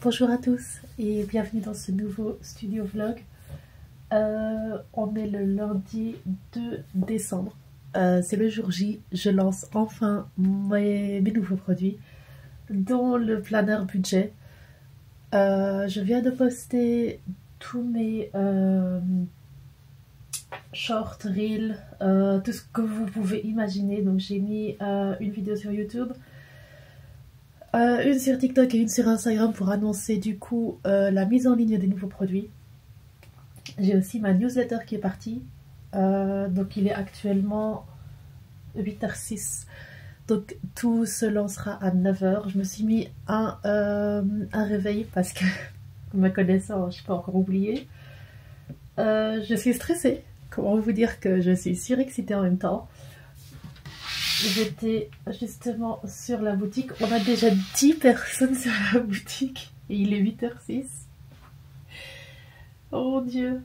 Bonjour à tous et bienvenue dans ce nouveau studio vlog. On est le lundi 2 décembre, c'est le jour J, je lance enfin mes nouveaux produits, dont le planner budget. Je viens de poster tous mes shorts, reels, tout ce que vous pouvez imaginer. Donc j'ai mis une vidéo sur YouTube, une sur TikTok et une sur Instagram pour annoncer du coup la mise en ligne des nouveaux produits. J'ai aussi ma newsletter qui est partie, donc il est actuellement 8h06, donc tout se lancera à 9h. Je me suis mis un réveil parce que, me connaissant, je peux encore oublier. Je suis stressée, comment vous dire que je suis surexcitée en même temps. J'étais justement sur la boutique, on a déjà 10 personnes sur la boutique et il est 8h06. Oh mon dieu.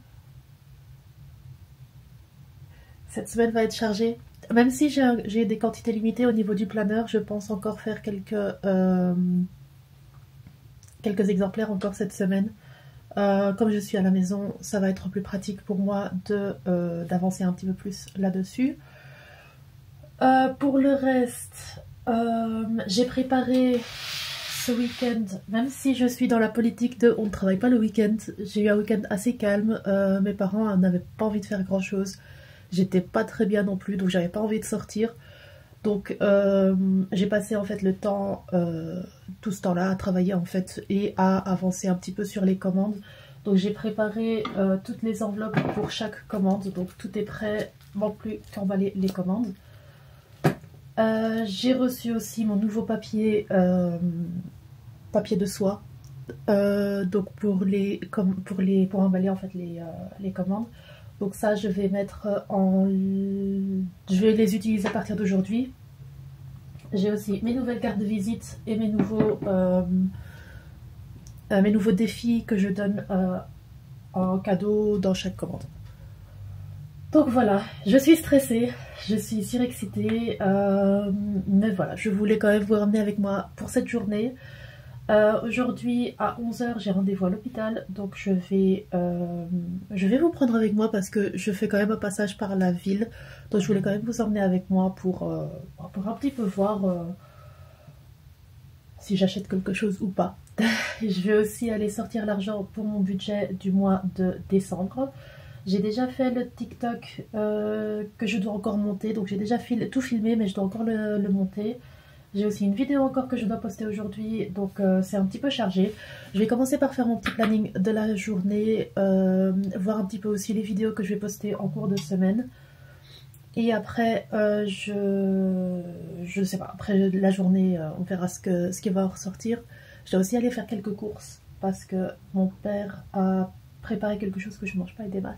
Cette semaine va être chargée. Même si j'ai des quantités limitées au niveau du planeur, je pense encore faire quelques exemplaires encore cette semaine. Comme je suis à la maison, ça va être plus pratique pour moi d'avancer un petit peu plus là-dessus. Pour le reste, j'ai préparé ce week-end, même si je suis dans la politique de on ne travaille pas le week-end, j'ai eu un week-end assez calme, mes parents n'avaient pas envie de faire grand chose, j'étais pas très bien non plus, donc j'avais pas envie de sortir, donc j'ai passé en fait le temps, tout ce temps-là à travailler en fait et à avancer un petit peu sur les commandes. Donc j'ai préparé toutes les enveloppes pour chaque commande, donc tout est prêt, manque plus qu'emballer les commandes. J'ai reçu aussi mon nouveau papier de soie, donc pour emballer en fait les commandes. Donc ça je vais je vais les utiliser à partir d'aujourd'hui. J'ai aussi mes nouvelles cartes de visite et mes nouveaux défis que je donne en cadeau dans chaque commande. Donc voilà, je suis stressée, je suis surexcitée, mais voilà, je voulais quand même vous ramener avec moi pour cette journée. Aujourd'hui à 11h j'ai rendez-vous à l'hôpital, donc je vais vous prendre avec moi parce que je fais quand même un passage par la ville. Donc je voulais quand même vous emmener avec moi pour un petit peu voir si j'achète quelque chose ou pas. Je vais aussi aller sortir l'argent pour mon budget du mois de décembre. J'ai déjà fait le TikTok que je dois encore monter, donc j'ai déjà tout filmé mais je dois encore le monter. J'ai aussi une vidéo encore que je dois poster aujourd'hui, donc c'est un petit peu chargé. Je vais commencer par faire mon petit planning de la journée, voir un petit peu aussi les vidéos que je vais poster en cours de semaine. Et après, je sais pas, après la journée, on verra ce qui va ressortir. Je dois aussi aller faire quelques courses parce que mon père a préparé quelque chose que je mange pas avec des masses.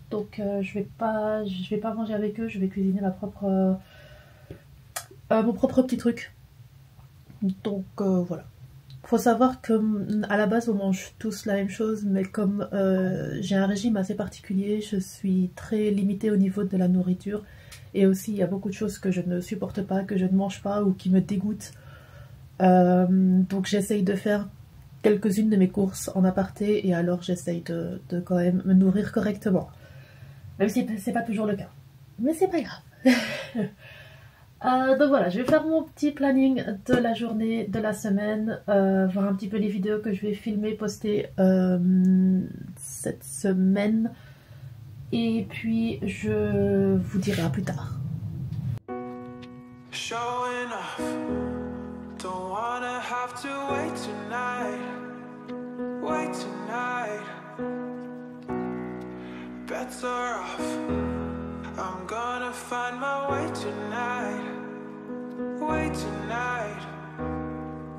Donc je vais pas manger avec eux, je vais cuisiner mon propre petit truc. Donc voilà. Faut savoir que à la base on mange tous la même chose, mais comme j'ai un régime assez particulier, je suis très limitée au niveau de la nourriture. Et aussi il y a beaucoup de choses que je ne supporte pas, que je ne mange pas ou qui me dégoûtent. Donc j'essaye de faire quelques-unes de mes courses en aparté et alors j'essaye de quand même me nourrir correctement. Même si c'est pas toujours le cas. Mais c'est pas grave. Donc voilà, je vais faire mon petit planning de la journée, de la semaine, voir un petit peu les vidéos que je vais filmer, poster cette semaine. Et puis je vous dirai à plus tard. Showing off, don't wanna have to wait tonight, better off, I'm gonna find my way tonight,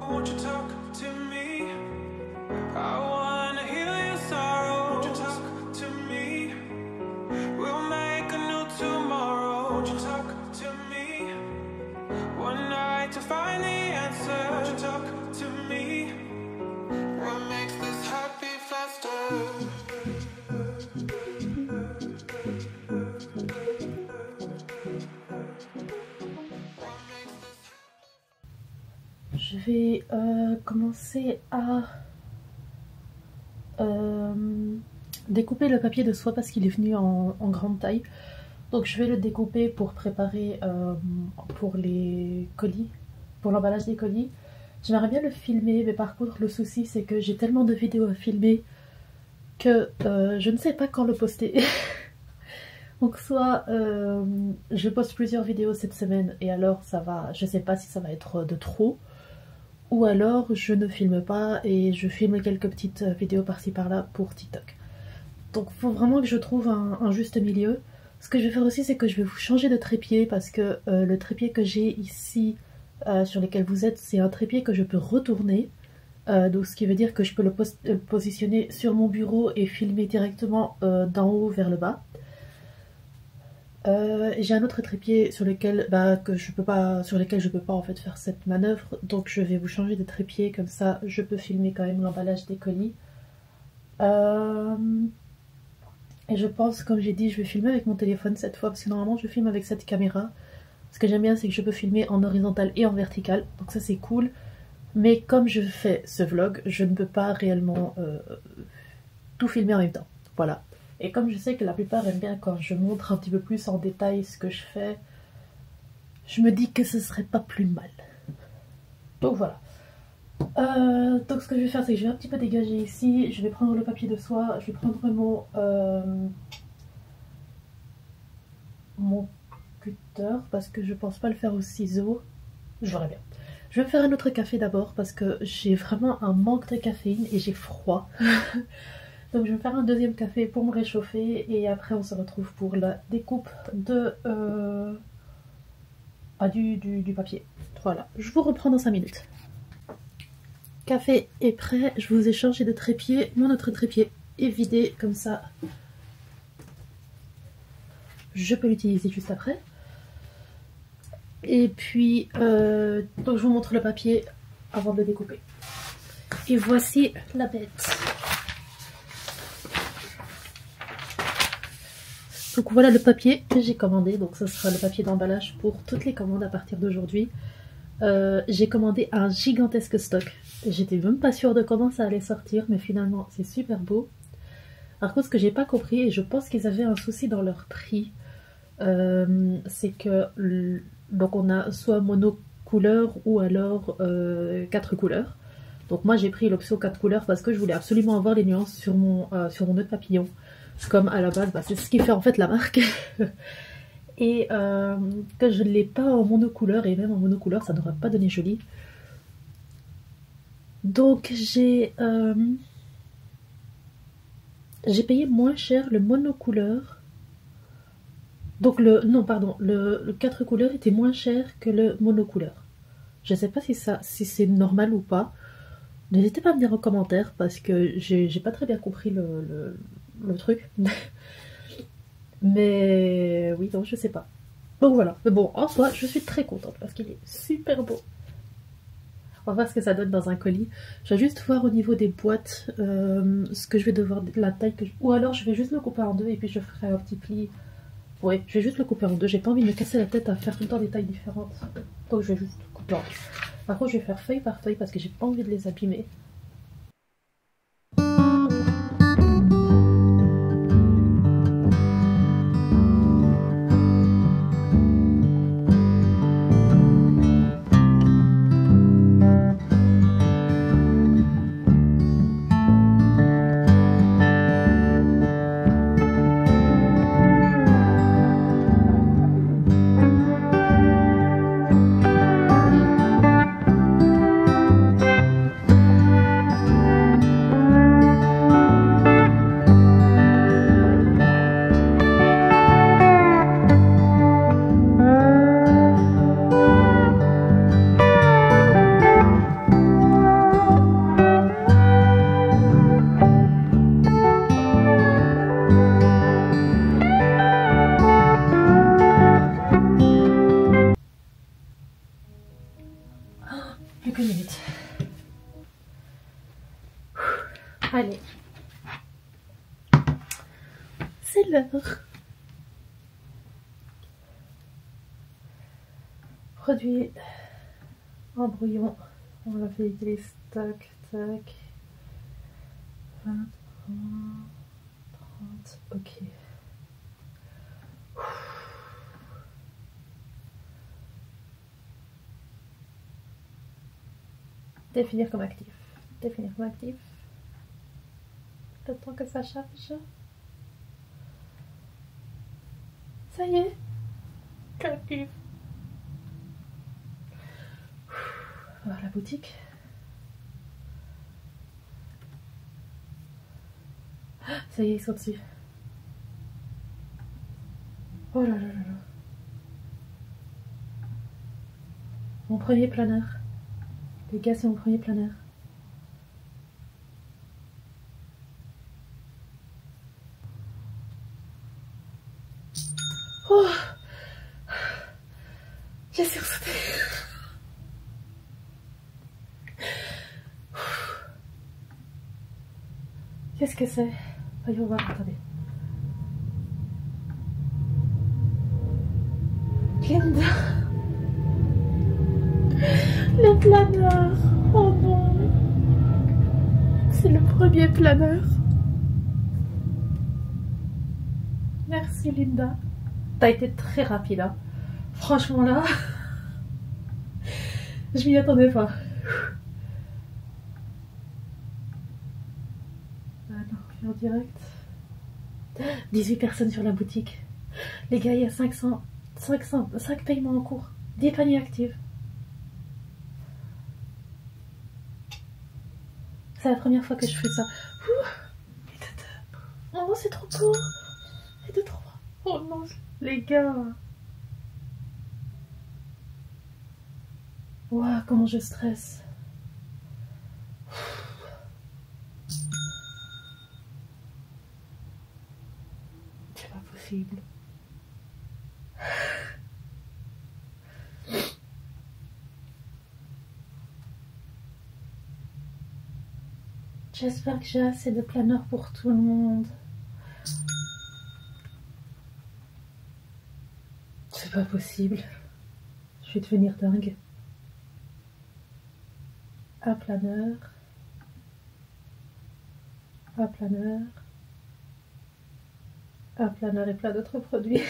won't you talk to me, I wanna heal your sorrow, won't you talk to me, we'll make a new tomorrow, won't you talk to me, one night to find the answer, won't you talk to me, what makes this happy faster. vais commencer à découper le papier de soie parce qu'il est venu en grande taille. Donc je vais le découper pour préparer pour les colis, pour l'emballage des colis. J'aimerais bien le filmer, mais par contre le souci c'est que j'ai tellement de vidéos à filmer que je ne sais pas quand le poster. Donc soit je poste plusieurs vidéos cette semaine et alors ça va, je sais pas si ça va être de trop, ou alors je ne filme pas et je filme quelques petites vidéos par-ci par-là pour TikTok. Donc il faut vraiment que je trouve un juste milieu. Ce que je vais faire aussi c'est que je vais vous changer de trépied parce que le trépied que j'ai ici sur lequel vous êtes, c'est un trépied que je peux retourner. Donc ce qui veut dire que je peux le positionner sur mon bureau et filmer directement d'en haut vers le bas. J'ai un autre trépied sur lequel je peux pas en fait faire cette manœuvre, donc je vais vous changer de trépied, comme ça je peux filmer quand même l'emballage des colis. Et je pense, comme j'ai dit, je vais filmer avec mon téléphone cette fois, parce que normalement je filme avec cette caméra. Ce que j'aime bien c'est que je peux filmer en horizontal et en vertical, donc ça c'est cool. Mais comme je fais ce vlog, je ne peux pas réellement tout filmer en même temps. Voilà. Et comme je sais que la plupart aiment bien quand je montre un petit peu plus en détail ce que je fais, je me dis que ce serait pas plus mal. Donc voilà. Donc ce que je vais faire, c'est que je vais un petit peu dégager ici. Je vais prendre le papier de soie. Je vais prendre mon cutter parce que je pense pas le faire au ciseau. Je verrai bien. Je vais me faire un autre café d'abord parce que j'ai vraiment un manque de caféine et j'ai froid. Donc je vais faire un deuxième café pour me réchauffer et après on se retrouve pour la découpe de du papier. Voilà, je vous reprends dans 5 minutes. Café est prêt, je vous ai changé de trépied. Mon autre trépied est vidé, comme ça je peux l'utiliser juste après. Et puis, donc je vous montre le papier avant de le découper. Et voici la bête. Donc voilà le papier que j'ai commandé, donc ce sera le papier d'emballage pour toutes les commandes à partir d'aujourd'hui. J'ai commandé un gigantesque stock. J'étais même pas sûre de comment ça allait sortir, mais finalement c'est super beau. Par contre ce que j'ai pas compris, et je pense qu'ils avaient un souci dans leur prix, c'est que donc on a soit monocouleur ou alors 4 couleurs. Donc moi j'ai pris l'option 4 couleurs parce que je voulais absolument avoir les nuances sur mon nœud de papillon. Comme à la base, c'est ce qui fait en fait la marque. Et que je ne l'ai pas en monocouleur, et même en monocouleur ça n'aurait pas donné joli. Donc j'ai payé moins cher le monocouleur. Donc le 4 couleurs était moins cher que le monocouleur. Je sais pas si c'est normal ou pas. N'hésitez pas à me dire en commentaire parce que j'ai pas très bien compris le truc. Mais oui, non, je sais pas. Donc voilà. Mais bon, en soi, je suis très contente parce qu'il est super beau. On va voir ce que ça donne dans un colis. Je vais juste voir au niveau des boîtes ce que je vais devoir, la taille que je... Ou alors je vais juste le couper en deux et puis je ferai un petit pli. Ouais, je vais juste le couper en deux. J'ai pas envie de me casser la tête à faire tout le temps des tailles différentes. Donc je vais juste couper en deux. Par contre, je vais faire feuille par feuille parce que j'ai pas envie de les abîmer. Plus qu'une minute. Allez. C'est l'heure. Produit en brouillon On va faire les listes. Tac, tac. 23, 30, ok. Définir comme actif. Définir comme actif. Le temps que ça charge. Ça y est. Actif. Voir la boutique. Ça y est, ils sont dessus. Oh là là là là. Mon premier planeur. Les gars, c'est mon premier planeur. Oh, j'ai sursauté. Qu'est-ce que c'est? Voyons voir, attendez. Linda. Le planeur. Oh non. C'est le premier planeur. Merci Linda. T'as été très rapide, hein. Franchement là, je m'y attendais pas. Ah non, je suis en direct. 18 personnes sur la boutique. Les gars, il y a 500, 5 paiements en cours. 10 paniers actifs. C'est la première fois que je fais ça. Oh, c'est trop beau. Et de 3. Oh non, les gars. Waouh, comment je stresse. C'est pas possible. J'espère que j'ai assez de planeurs pour tout le monde. C'est pas possible. Je vais devenir dingue. Un planeur. Un planeur. Un planeur et plein d'autres produits.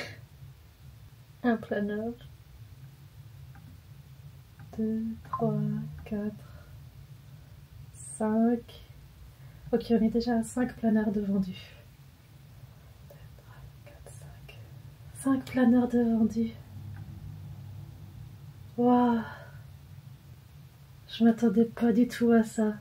Un planeur. 2, 3, 4, 5. Ok, on est déjà à 5 planeurs de vendus. 2, 3, 4, 5. 5 planeurs de vendus. Waouh! Je m'attendais pas du tout à ça.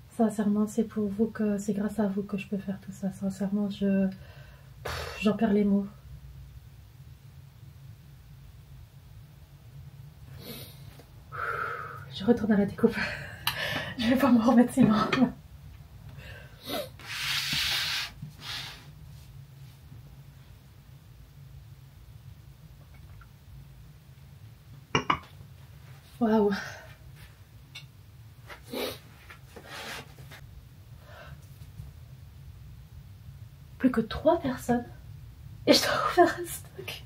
Sincèrement, c'est pour vous que c'est grâce à vous que je peux faire tout ça. Sincèrement, j'en perds les mots. Je retourne à la découpe. Je vais pas me remettre sinon. Waouh. Plus que 3 personnes et je dois refaire un stock.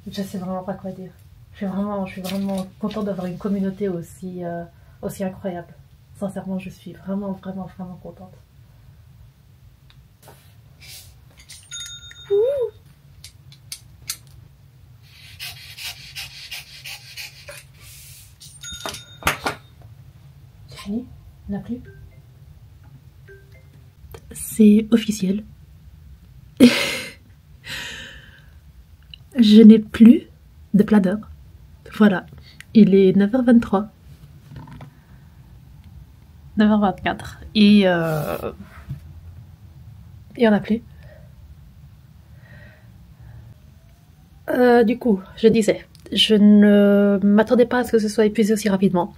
Je sais vraiment pas quoi dire. Je suis vraiment contente d'avoir une communauté aussi incroyable. Sincèrement, je suis vraiment contente. C'est fini? Il n'y en a plus? C'est officiel. Je n'ai plus de planeur. Voilà, il est 9h23. 9h24. Et il n'y en a plus. Du coup, je disais, je ne m'attendais pas à ce que ce soit épuisé aussi rapidement.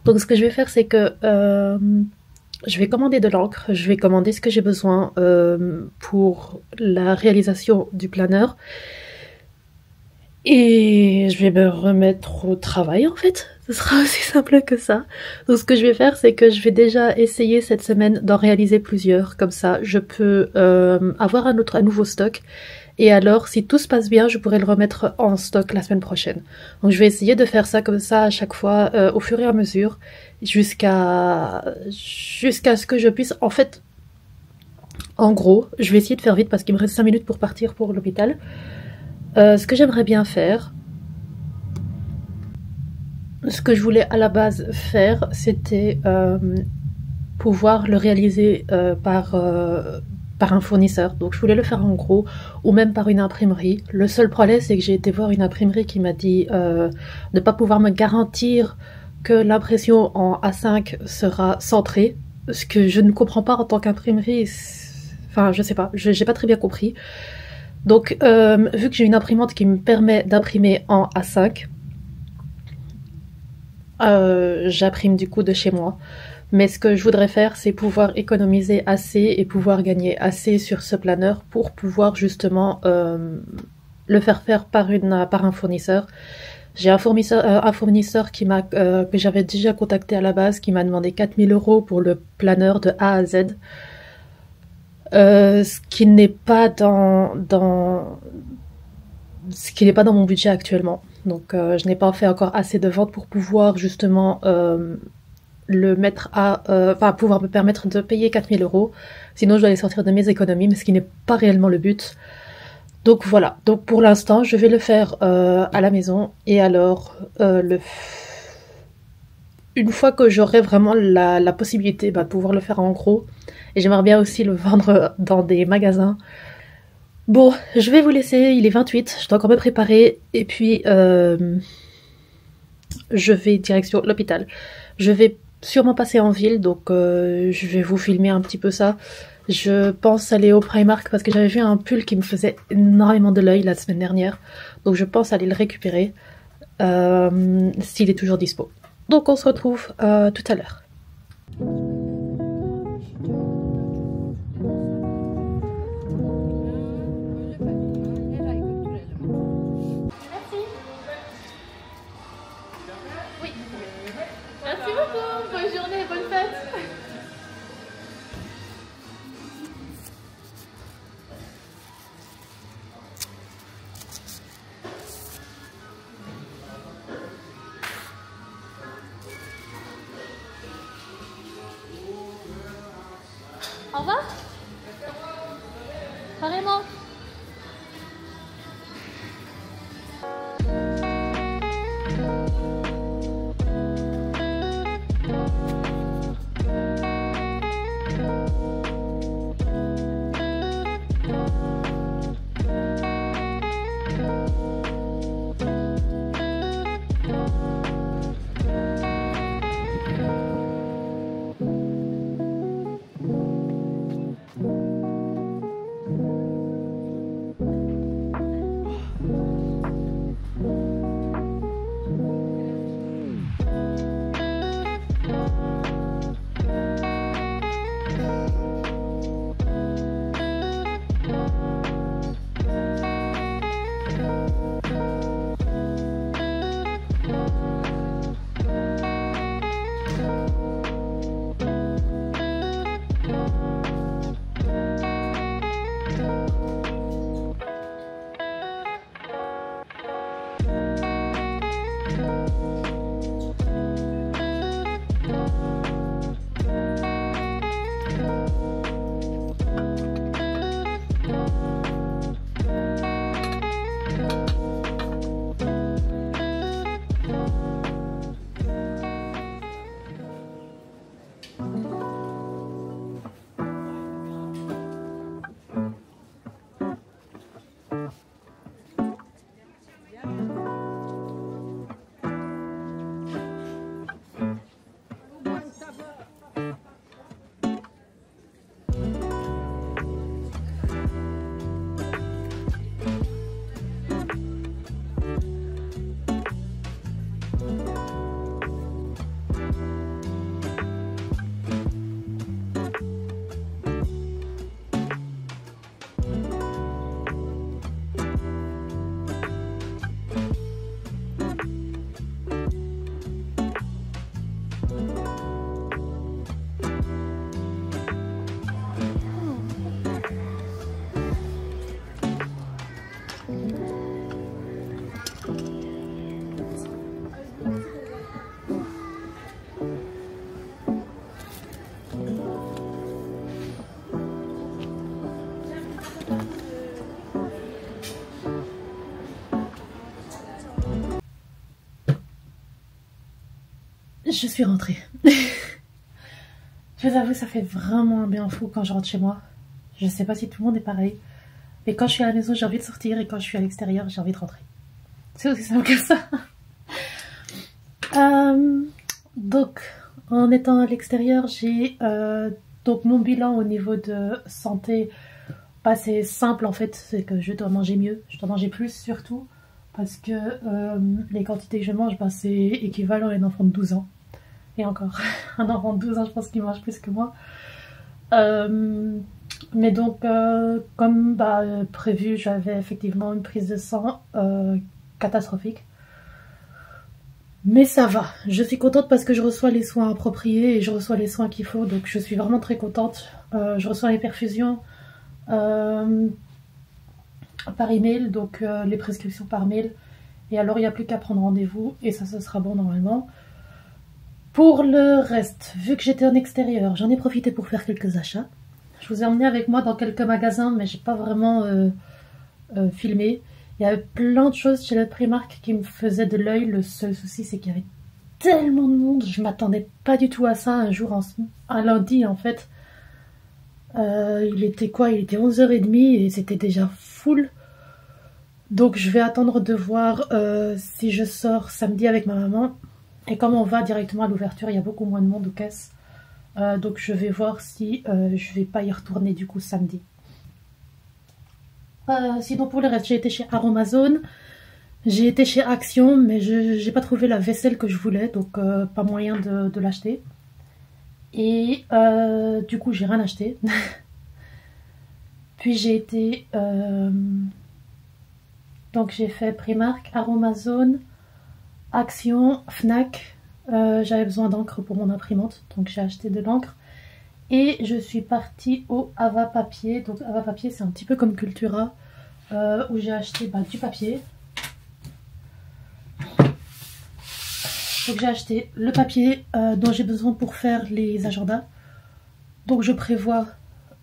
Donc ce que je vais faire, c'est que je vais commander de l'encre, je vais commander ce que j'ai besoin pour la réalisation du planeur. Et je vais me remettre au travail en fait. Ce sera aussi simple que ça. Donc ce que je vais faire, c'est que je vais déjà essayer cette semaine d'en réaliser plusieurs. Comme ça, je peux avoir un nouveau stock. Et alors, si tout se passe bien, je pourrai le remettre en stock la semaine prochaine. Donc je vais essayer de faire ça comme ça à chaque fois, au fur et à mesure, jusqu'à ce que je puisse... En fait, en gros, je vais essayer de faire vite parce qu'il me reste 5 minutes pour partir pour l'hôpital. Ce que j'aimerais bien faire, ce que je voulais à la base faire, c'était pouvoir le réaliser par un fournisseur. Donc je voulais le faire en gros, ou même par une imprimerie. Le seul problème, c'est que j'ai été voir une imprimerie qui m'a dit ne pas pouvoir me garantir que l'impression en A5 sera centrée, ce que je ne comprends pas en tant qu'imprimerie. Enfin, je sais pas, j'ai pas très bien compris. Donc, vu que j'ai une imprimante qui me permet d'imprimer en A5, j'imprime du coup de chez moi. Mais ce que je voudrais faire, c'est pouvoir économiser assez et pouvoir gagner assez sur ce planeur pour pouvoir justement le faire faire par un fournisseur. J'ai un fournisseur que j'avais déjà contacté à la base qui m'a demandé 4 000 € pour le planeur de A à Z. Ce qui n'est pas ce qui n'est pas dans mon budget actuellement. Donc je n'ai pas fait encore assez de ventes pour pouvoir justement le mettre enfin, pouvoir me permettre de payer 4 000 €. Sinon je dois les sortir de mes économies, mais ce qui n'est pas réellement le but. Donc voilà, donc pour l'instant je vais le faire à la maison et alors une fois que j'aurai vraiment la possibilité de pouvoir le faire en gros, et j'aimerais bien aussi le vendre dans des magasins. Bon, je vais vous laisser, il est 28, je dois encore me préparer, et puis je vais direction l'hôpital. Je vais sûrement passer en ville, donc je vais vous filmer un petit peu ça. Je pense aller au Primark parce que j'avais vu un pull qui me faisait énormément de l'œil la semaine dernière, donc je pense aller le récupérer s'il est toujours dispo. Donc on se retrouve tout à l'heure. Oui. Merci beaucoup. Bonne journée, bonne fête. Au revoir. Carrément. je suis rentrée. Je vous avoue, ça fait vraiment un bien fou quand je rentre chez moi. Je sais pas si tout le monde est pareil. Mais quand je suis à la maison, j'ai envie de sortir. Et quand je suis à l'extérieur, j'ai envie de rentrer. C'est aussi simple que ça. Donc, en étant à l'extérieur, j'ai donc mon bilan au niveau de santé. Bah, c'est simple en fait. C'est que je dois manger mieux. Je dois manger plus surtout. Parce que les quantités que je mange, bah, c'est équivalent à un enfant de 12 ans. Et encore, un enfant de 12 ans, je pense qu'il mange plus que moi. Mais donc, comme prévu, j'avais effectivement une prise de sang catastrophique. Mais ça va, je suis contente parce que je reçois les soins appropriés et je reçois les soins qu'il faut. Donc je suis vraiment très contente. Je reçois les perfusions par email, donc les prescriptions par mail. Et alors il n'y a plus qu'à prendre rendez-vous et ça sera bon normalement. Pour le reste, vu que j'étais en extérieur, j'en ai profité pour faire quelques achats. Je vous ai emmené avec moi dans quelques magasins, mais j'ai pas vraiment filmé. Il y avait plein de choses chez le Primark qui me faisaient de l'œil. Le seul souci, c'est qu'il y avait tellement de monde. Je m'attendais pas du tout à ça un jour, un lundi en fait. Il était quoi? Il était 11h30 et c'était déjà full. Donc je vais attendre de voir si je sors samedi avec ma maman. Et comme on va directement à l'ouverture, il y a beaucoup moins de monde aux caisses. Donc je vais voir si je vais pas y retourner du coup samedi. Sinon pour le reste, j'ai été chez Aromazone, j'ai été chez Action, mais je n'ai pas trouvé la vaisselle que je voulais, donc pas moyen de l'acheter. Et du coup j'ai rien acheté. Puis j'ai été... donc j'ai fait Primark, Aromazone, Action, Fnac. J'avais besoin d'encre pour mon imprimante, donc j'ai acheté de l'encre. Et je suis partie au Ava Papier. Donc Ava Papier, c'est un petit peu comme Cultura, où j'ai acheté du papier. Donc j'ai acheté le papier dont j'ai besoin pour faire les agendas. Donc je prévois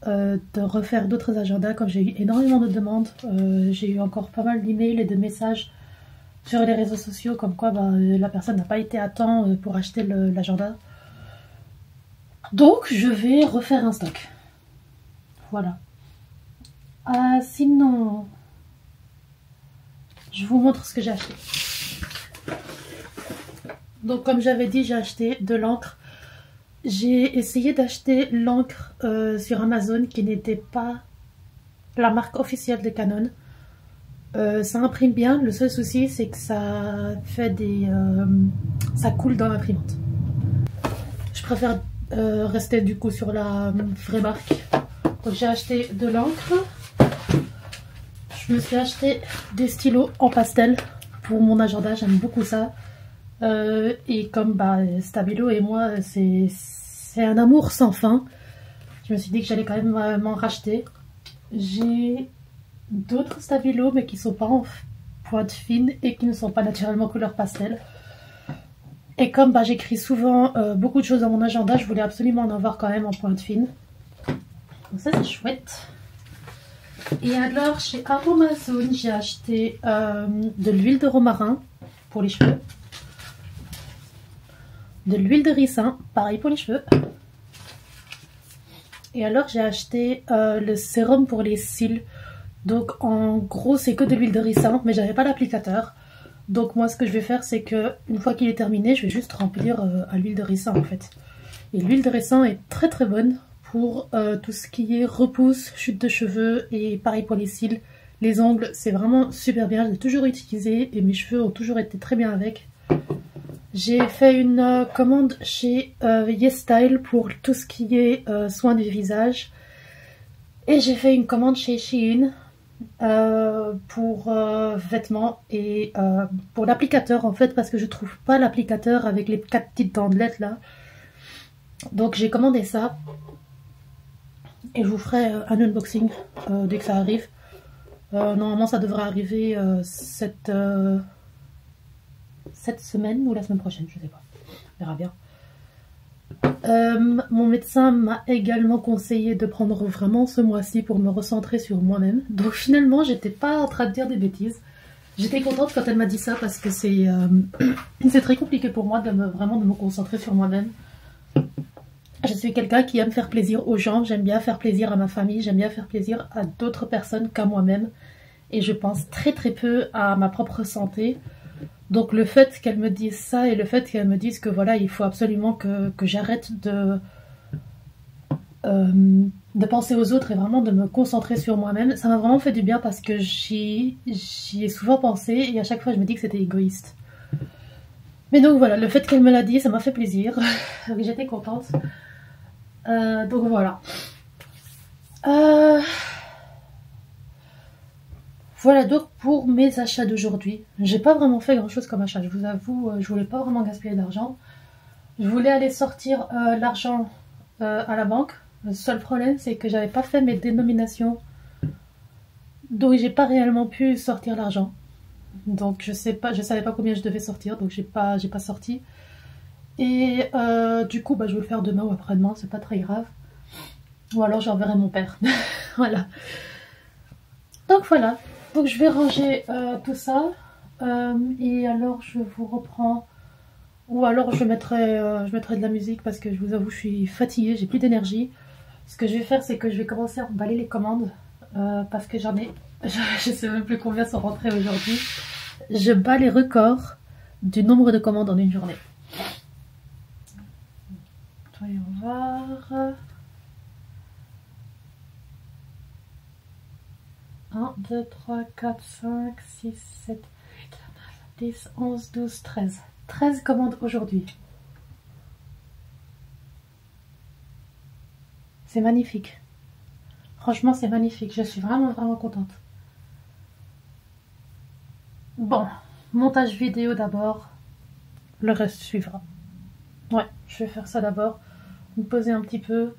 de refaire d'autres agendas, comme j'ai eu énormément de demandes. J'ai eu encore pas mal d'emails et de messages sur les réseaux sociaux, comme quoi la personne n'a pas été à temps pour acheter l'agenda. Donc je vais refaire un stock. Voilà. Sinon, je vous montre ce que j'ai acheté. Donc comme j'avais dit, j'ai acheté de l'encre. J'ai essayé d'acheter l'encre sur Amazon qui n'était pas la marque officielle de Canon. Ça imprime bien, le seul souci c'est que ça fait ça coule dans l'imprimante. Je préfère rester du coup sur la vraie marque. Donc j'ai acheté de l'encre. Je me suis acheté des stylos en pastel pour mon agenda, j'aime beaucoup ça. Et comme Stabilo et moi c'est un amour sans fin, je me suis dit que j'allais quand même m'en racheter. J'ai d'autres Stabilo mais qui sont pas en pointe fine et qui ne sont pas naturellement couleur pastel. Et comme j'écris souvent beaucoup de choses dans mon agenda, je voulais absolument en avoir quand même en pointe fine. Donc ça c'est chouette. Et alors chez Aromazone, j'ai acheté de l'huile de romarin pour les cheveux. De l'huile de ricin, pareil pour les cheveux. Et alors j'ai acheté le sérum pour les cils. Donc en gros c'est que de l'huile de ricin, mais j'avais pas l'applicateur. Donc moi ce que je vais faire c'est que une fois qu'il est terminé, je vais juste remplir à l'huile de ricin en fait. Et l'huile de ricin est très très bonne pour tout ce qui est repousse, chute de cheveux et pareil pour les cils. Les ongles, c'est vraiment super bien, je l'ai toujours utilisé et mes cheveux ont toujours été très bien avec. J'ai fait une commande chez YesStyle pour tout ce qui est soins du visage. Et j'ai fait une commande chez Shein pour vêtements et pour l'applicateur en fait, parce que je trouve pas l'applicateur avec les 4 petites bandelettes là. Donc j'ai commandé ça. Et je vous ferai un unboxing dès que ça arrive. Normalement ça devrait arriver cette semaine ou la semaine prochaine, je sais pas. On verra bien. Mon médecin m'a également conseillé de prendre vraiment ce mois-ci pour me recentrer sur moi-même. Donc finalement j'étais pas en train de dire des bêtises. J'étais contente quand elle m'a dit ça parce que c'est très compliqué pour moi de vraiment de me concentrer sur moi-même. Je suis quelqu'un qui aime faire plaisir aux gens, j'aime bien faire plaisir à ma famille, j'aime bien faire plaisir à d'autres personnes qu'à moi-même. Et je pense très très peu à ma propre santé. Donc le fait qu'elle me dise ça et le fait qu'elle me dise que voilà, il faut absolument que j'arrête de penser aux autres et vraiment de me concentrer sur moi-même, ça m'a vraiment fait du bien parce que j'y ai souvent pensé et à chaque fois je me dis que c'était égoïste. Mais donc voilà, le fait qu'elle me l'a dit, ça m'a fait plaisir. J'étais contente. Donc voilà. Voilà donc pour mes achats d'aujourd'hui. J'ai pas vraiment fait grand chose comme achat, je vous avoue, je voulais pas vraiment gaspiller d'argent. Je voulais aller sortir l'argent à la banque. Le seul problème c'est que j'avais pas fait mes dénominations. Donc j'ai pas réellement pu sortir l'argent. Donc je savais pas combien je devais sortir, donc j'ai pas sorti. Et du coup je vais le faire demain ou après-demain, c'est pas très grave. Ou alors j'enverrai mon père. Voilà. Donc voilà. Donc je vais ranger tout ça. Et alors je vous reprends. Ou alors je mettrai de la musique parce que je vous avoue je suis fatiguée, j'ai plus d'énergie. Ce que je vais faire c'est que je vais commencer à emballer les commandes. Parce que j'en ai. Je sais même plus combien sont rentrés aujourd'hui. Je bats les records du nombre de commandes en une journée. Voyons voir. 1, 2, 3, 4, 5, 6, 7, 8, 9, 10, 11, 12, 13. 13 commandes aujourd'hui. C'est magnifique. Franchement, c'est magnifique. Je suis vraiment, vraiment contente. Bon, montage vidéo d'abord. Le reste suivra. Ouais, je vais faire ça d'abord. Me poser un petit peu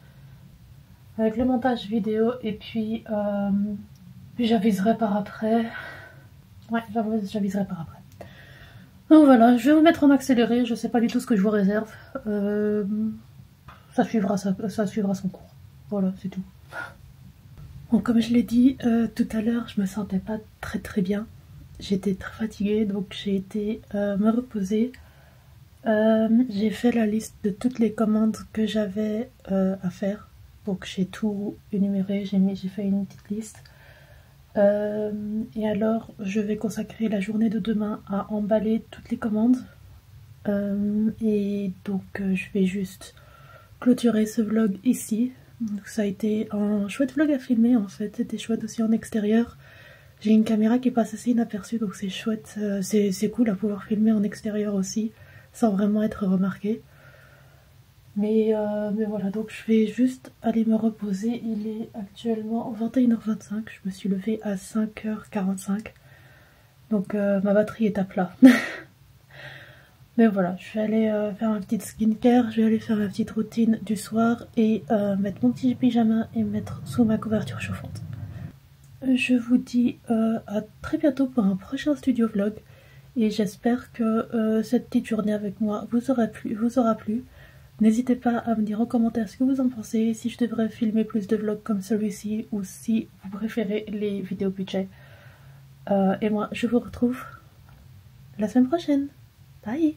avec le montage vidéo et puis j'aviserai par après. Ouais, j'aviserai par après. Donc voilà, je vais vous mettre en accéléré. Je sais pas du tout ce que je vous réserve. Ça suivra son cours. Voilà, c'est tout. Bon, comme je l'ai dit tout à l'heure, je me sentais pas très très bien. J'étais très fatiguée, donc j'ai été me reposer. J'ai fait la liste de toutes les commandes que j'avais à faire. Donc j'ai tout énuméré, j'ai fait une petite liste. Et alors je vais consacrer la journée de demain à emballer toutes les commandes. Et donc je vais juste clôturer ce vlog ici. Donc, ça a été un chouette vlog à filmer en fait, c'était chouette aussi en extérieur. J'ai une caméra qui passe assez inaperçue donc c'est chouette, c'est cool à pouvoir filmer en extérieur aussi sans vraiment être remarqué. Mais voilà, donc je vais juste aller me reposer. Il est actuellement 21h25, je me suis levée à 5h45. Donc ma batterie est à plat. Mais voilà, je vais aller faire ma petite skincare, je vais aller faire ma petite routine du soir et mettre mon petit pyjama et me mettre sous ma couverture chauffante. Je vous dis à très bientôt pour un prochain studio vlog. Et j'espère que cette petite journée avec moi vous aura plu. N'hésitez pas à me dire en commentaire ce que vous en pensez, si je devrais filmer plus de vlogs comme celui-ci ou si vous préférez les vidéos budget. Et moi, je vous retrouve la semaine prochaine. Bye!